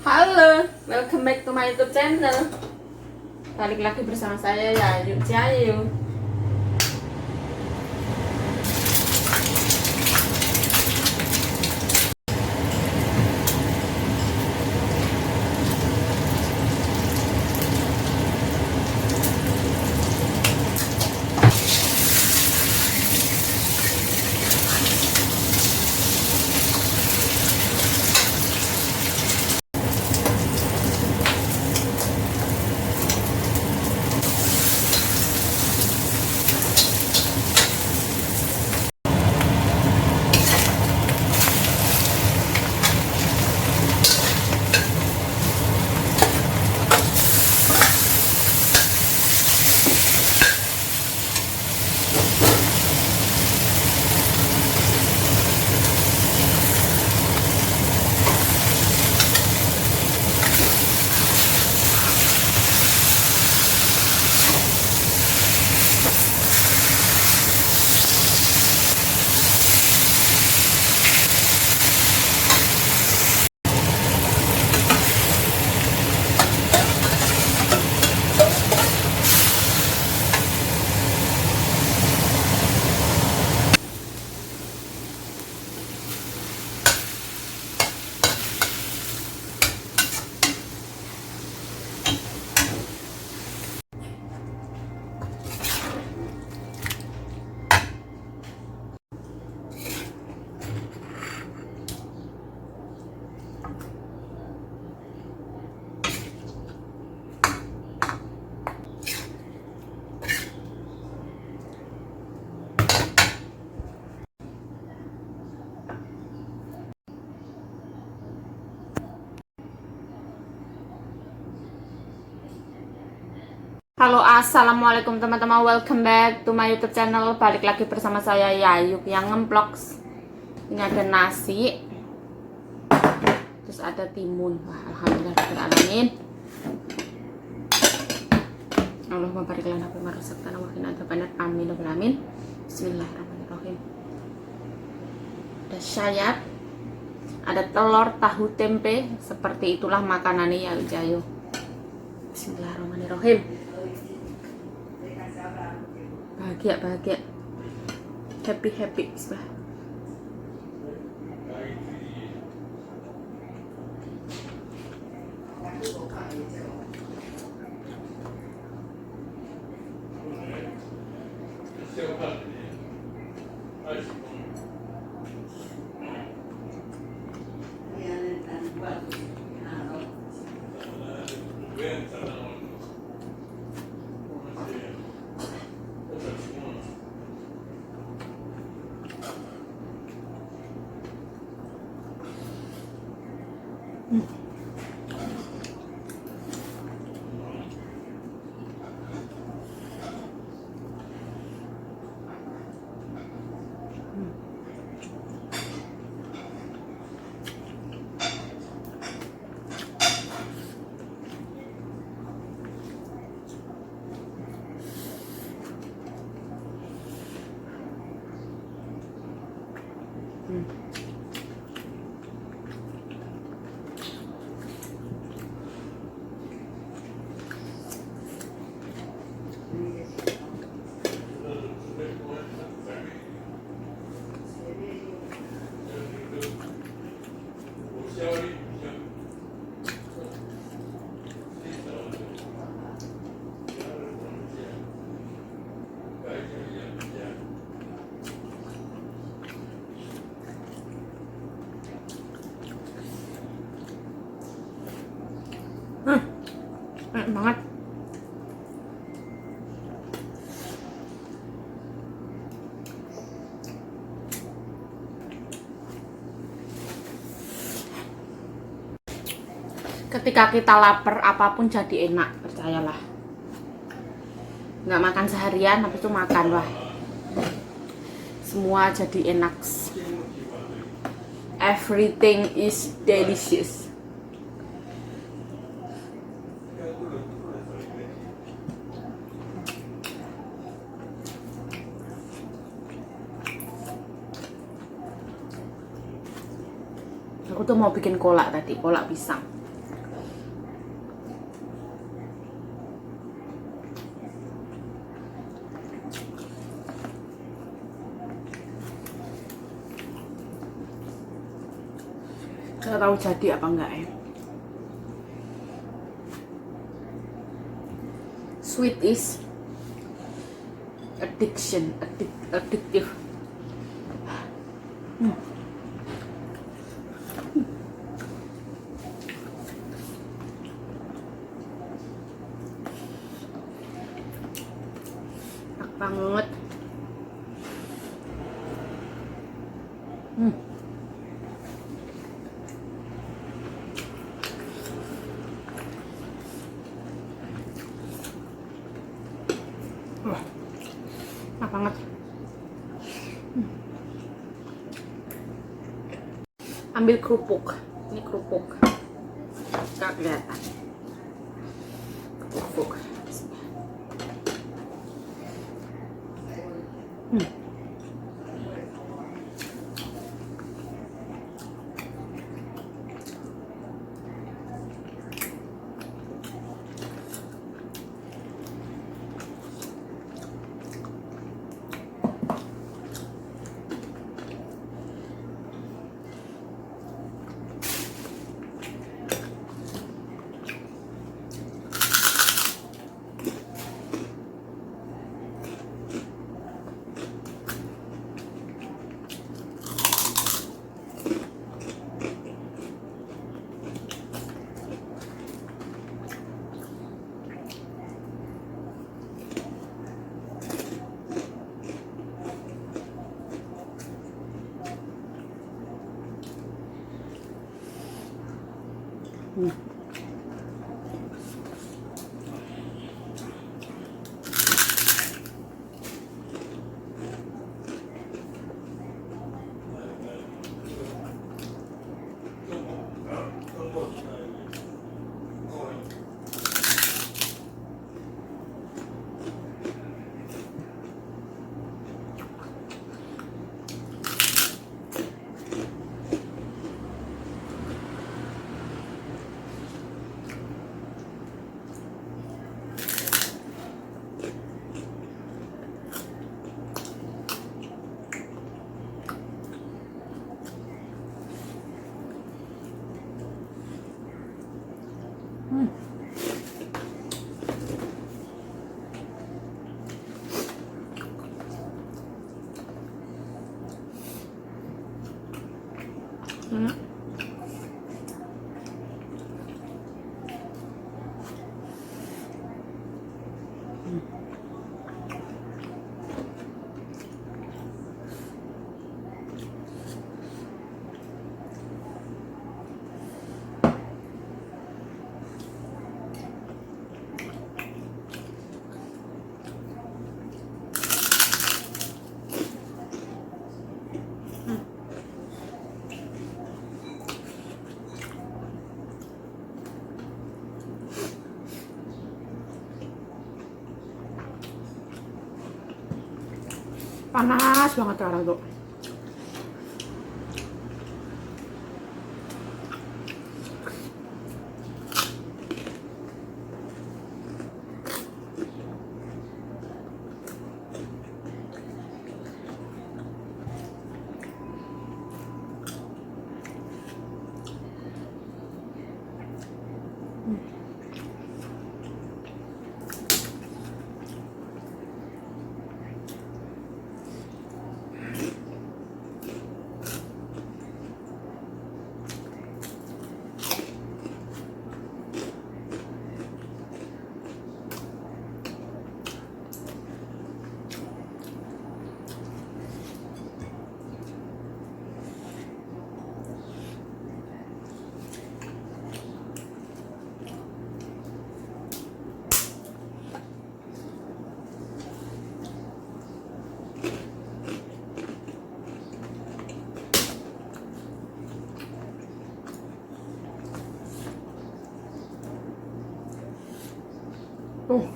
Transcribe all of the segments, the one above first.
Halo, welcome back to my YouTube channel. Balik lagi bersama saya Yayu Cahayu. Halo, assalamualaikum teman-teman, welcome back to my YouTube channel. Balik lagi bersama saya Yayu yang nge-vlogs. Ini ada nasi, terus ada timun. Wah, alhamdulillahirobbilalamin. Allahumma barik lana fi ma razaqtana wa qina adzabannar. Amin ya rabbal alamin. Bismillahirrahmanirrahim. Ada sayap, ada telur, tahu, tempe. Seperti itulah makanannya Yayu Cahayu. Bismillahirrahmanirrahim. Bahagia, happy. Bismillah. Enak banget. Ketika kita lapar, apapun jadi enak, percayalah. Nggak makan seharian, habis itu makan, wah, semua jadi enak. Everything is delicious. Aku tuh mau bikin kolak tadi, kolak pisang. nggak tahu jadi apa enggak ya. Sweet is addictive. Enak banget. Enak banget. Ambil kerupuk. Ini kerupuk. Gak kelihatan. Kerupuk. Panas banget cara tuh. Oh.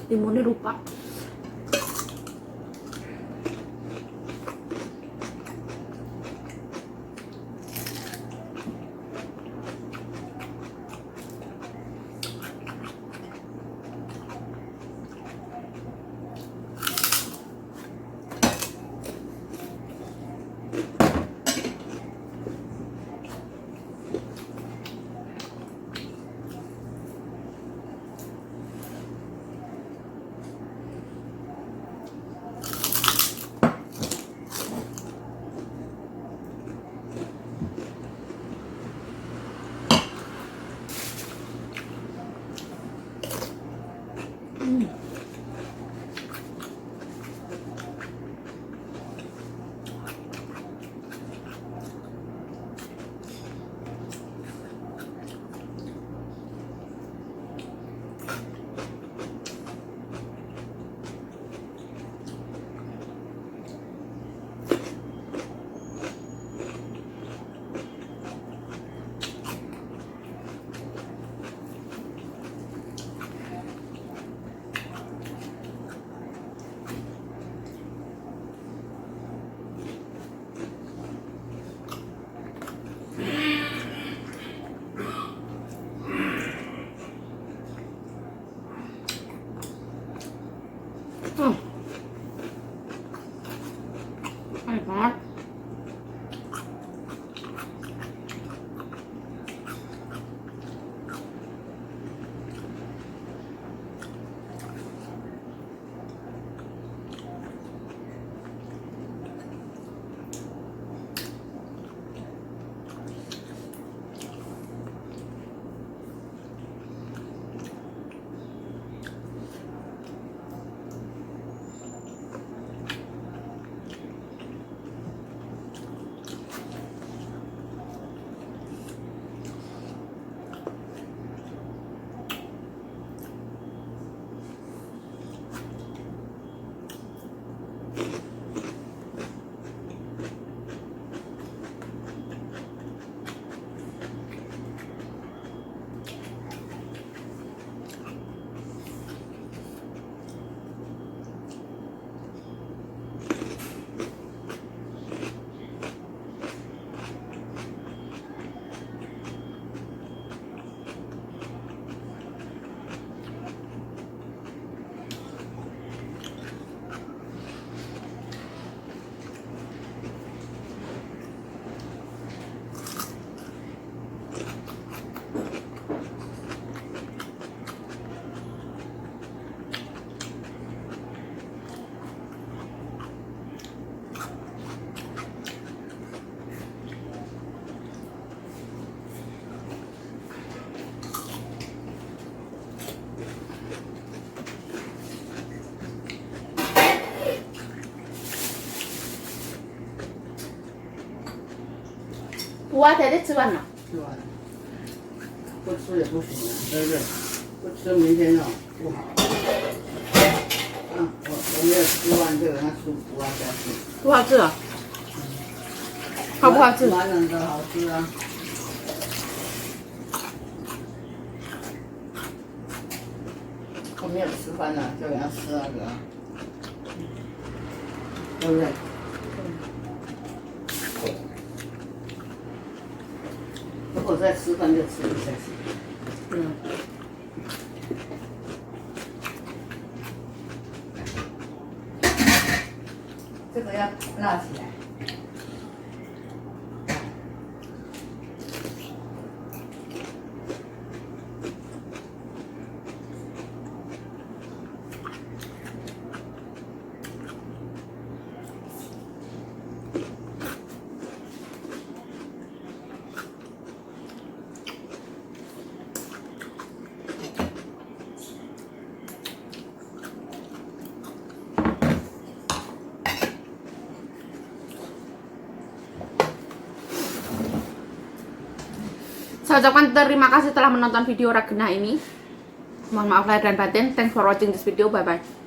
Timunnya lupa. Enak banget. 부화 대대吃完了。吃完了，不吃也不行啊，对不对？不吃明天哦不好。我没有吃完这个，那吃不好下去。不好吃啊？好不好吃？满人的好吃啊。我没有吃饭呢，就给他吃那个，对不对？如果再吃饭就吃不下去。嗯。这个要拉起来。Saya ucapkan terima kasih telah menonton video Ragna ini. Mohon maaf lahir dan batin. Thanks for watching this video. Bye bye.